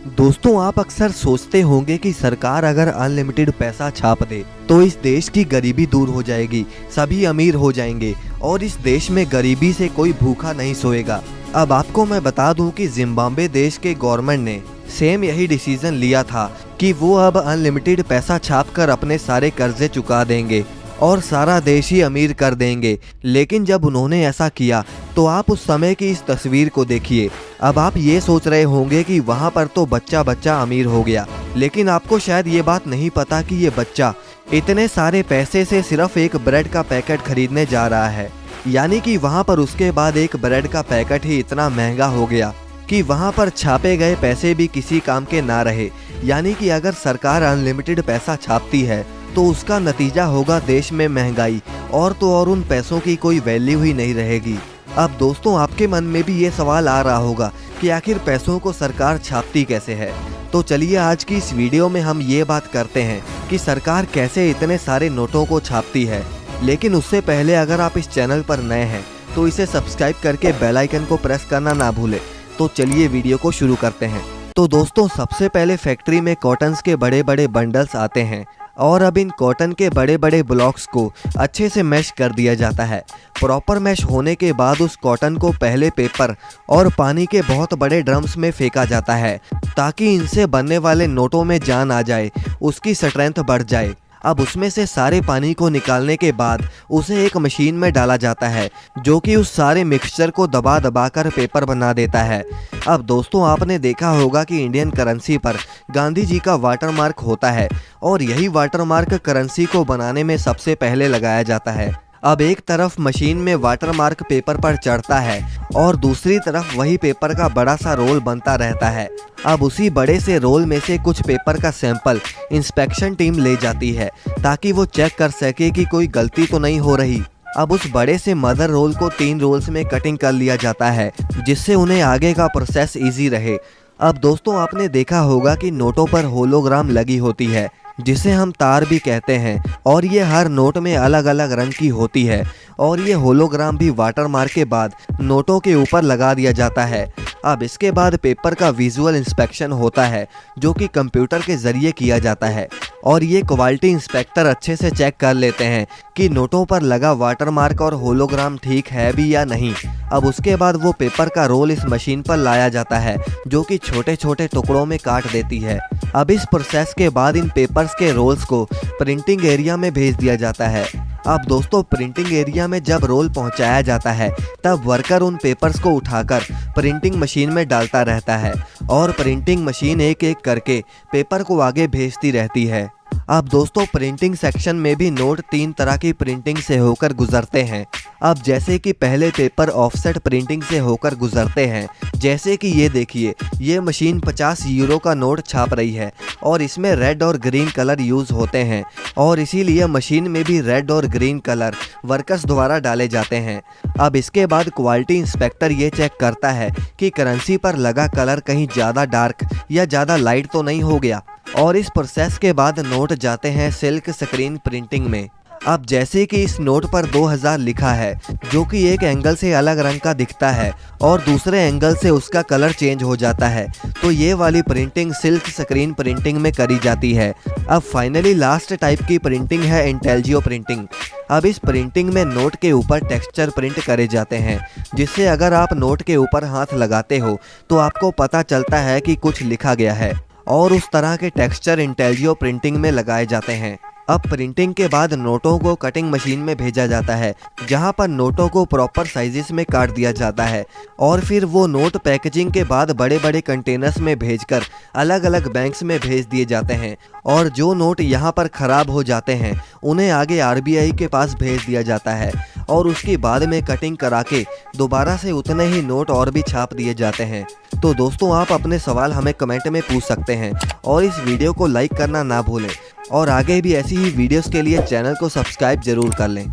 दोस्तों, आप अक्सर सोचते होंगे कि सरकार अगर अनलिमिटेड पैसा छाप दे तो इस देश की गरीबी दूर हो जाएगी, सभी अमीर हो जाएंगे और इस देश में गरीबी से कोई भूखा नहीं सोएगा। अब आपको मैं बता दूं कि जिम्बाब्वे देश के गवर्नमेंट ने सेम यही डिसीजन लिया था कि वो अब अनलिमिटेड पैसा छाप कर अपने सारे कर्जे चुका देंगे और सारा देश ही अमीर कर देंगे। लेकिन जब उन्होंने ऐसा किया तो आप उस समय की इस तस्वीर को देखिए। अब आप ये सोच रहे होंगे कि वहाँ पर तो बच्चा बच्चा अमीर हो गया, लेकिन आपको शायद ये बात नहीं पता कि ये बच्चा इतने सारे पैसे से सिर्फ एक ब्रेड का पैकेट खरीदने जा रहा है। यानी कि वहाँ पर उसके बाद एक ब्रेड का पैकेट ही इतना महंगा हो गया कि वहाँ पर छापे गए पैसे भी किसी काम के ना रहे। यानी कि अगर सरकार अनलिमिटेड पैसा छापती है तो उसका नतीजा होगा देश में महंगाई, और तो और उन पैसों की कोई वैल्यू ही नहीं रहेगी। अब दोस्तों, आपके मन में भी ये सवाल आ रहा होगा कि आखिर पैसों को सरकार छापती कैसे है। तो चलिए आज की इस वीडियो में हम ये बात करते हैं कि सरकार कैसे इतने सारे नोटों को छापती है। लेकिन उससे पहले अगर आप इस चैनल पर नए हैं तो इसे सब्सक्राइब करके बेल आइकन को प्रेस करना ना भूलें। तो चलिए वीडियो को शुरू करते हैं। तो दोस्तों, सबसे पहले फैक्ट्री में कॉटन्स के बड़े बड़े बंडल्स आते हैं और अब इन कॉटन के बड़े बड़े ब्लॉक्स को अच्छे से मैश कर दिया जाता है। प्रॉपर मैश होने के बाद उस कॉटन को पहले पेपर और पानी के बहुत बड़े ड्रम्स में फेंका जाता है ताकि इनसे बनने वाले नोटों में जान आ जाए, उसकी स्ट्रेंथ बढ़ जाए। अब उसमें से सारे पानी को निकालने के बाद उसे एक मशीन में डाला जाता है जो कि उस सारे मिक्सचर को दबा दबा कर पेपर बना देता है। अब दोस्तों, आपने देखा होगा कि इंडियन करेंसी पर गांधी जी का वाटरमार्क होता है और यही वाटरमार्क करेंसी को बनाने में सबसे पहले लगाया जाता है। अब एक तरफ मशीन में वाटरमार्क पेपर पर चढ़ता है और दूसरी तरफ वही पेपर का बड़ा सा रोल बनता रहता है। अब उसी बड़े से रोल में से कुछ पेपर का सैंपल इंस्पेक्शन टीम ले जाती है ताकि वो चेक कर सके कि कोई गलती तो नहीं हो रही। अब उस बड़े से मदर रोल को 3 रोल्स में कटिंग कर लिया जाता है जिससे उन्हें आगे का प्रोसेस इजी रहे। अब दोस्तों, आपने देखा होगा कि नोटों पर होलोग्राम लगी होती है जिसे हम तार भी कहते हैं, और ये हर नोट में अलग अलग रंग की होती है और ये होलोग्राम भी वाटरमार्क के बाद नोटों के ऊपर लगा दिया जाता है। अब इसके बाद पेपर का विजुअल इंस्पेक्शन होता है जो कि कंप्यूटर के ज़रिए किया जाता है और ये क्वालिटी इंस्पेक्टर अच्छे से चेक कर लेते हैं कि नोटों पर लगा वाटरमार्क और होलोग्राम ठीक है भी या नहीं। अब उसके बाद वो पेपर का रोल इस मशीन पर लाया जाता है जो कि छोटे छोटे टुकड़ों में काट देती है। अब इस प्रोसेस के बाद इन पेपर्स के रोल्स को प्रिंटिंग एरिया में भेज दिया जाता है। अब दोस्तों, प्रिंटिंग एरिया में जब रोल पहुंचाया जाता है तब वर्कर उन पेपर्स को उठाकर प्रिंटिंग मशीन में डालता रहता है और प्रिंटिंग मशीन एक एक करके पेपर को आगे भेजती रहती है। अब दोस्तों, प्रिंटिंग सेक्शन में भी नोट 3 तरह की प्रिंटिंग से होकर गुजरते हैं। अब जैसे कि पहले पेपर ऑफसेट प्रिंटिंग से होकर गुजरते हैं। जैसे कि ये देखिए, ये मशीन 50 यूरो का नोट छाप रही है और इसमें रेड और ग्रीन कलर यूज़ होते हैं और इसीलिए मशीन में भी रेड और ग्रीन कलर वर्कर्स द्वारा डाले जाते हैं। अब इसके बाद क्वालिटी इंस्पेक्टर ये चेक करता है कि करेंसी पर लगा कलर कहीं ज़्यादा डार्क या ज़्यादा लाइट तो नहीं हो गया, और इस प्रोसेस के बाद नोट जाते हैं सिल्क स्क्रीन प्रिंटिंग में। अब जैसे कि इस नोट पर 2000 लिखा है जो कि एक एंगल से अलग रंग का दिखता है और दूसरे एंगल से उसका कलर चेंज हो जाता है, तो ये वाली प्रिंटिंग सिल्क स्क्रीन प्रिंटिंग में करी जाती है। अब फाइनली लास्ट टाइप की प्रिंटिंग है इंटेलियो प्रिंटिंग। अब इस प्रिंटिंग में नोट के ऊपर टेक्सचर प्रिंट करे जाते हैं जिससे अगर आप नोट के ऊपर हाथ लगाते हो तो आपको पता चलता है कि कुछ लिखा गया है, और उस तरह के टेक्सचर इंटेलियो प्रिंटिंग में लगाए जाते हैं। अब प्रिंटिंग के बाद नोटों को कटिंग मशीन में भेजा जाता है जहां पर नोटों को प्रॉपर साइजेस में काट दिया जाता है और फिर वो नोट पैकेजिंग के बाद बड़े बड़े कंटेनर्स में भेजकर अलग अलग बैंक्स में भेज दिए जाते हैं, और जो नोट यहां पर ख़राब हो जाते हैं उन्हें आगे आरबीआई के पास भेज दिया जाता है और उसके बाद में कटिंग करा के दोबारा से उतने ही नोट और भी छाप दिए जाते हैं। तो दोस्तों, आप अपने सवाल हमें कमेंट में पूछ सकते हैं और इस वीडियो को लाइक करना ना भूलें और आगे भी ऐसी ही वीडियोस के लिए चैनल को सब्सक्राइब जरूर कर लें।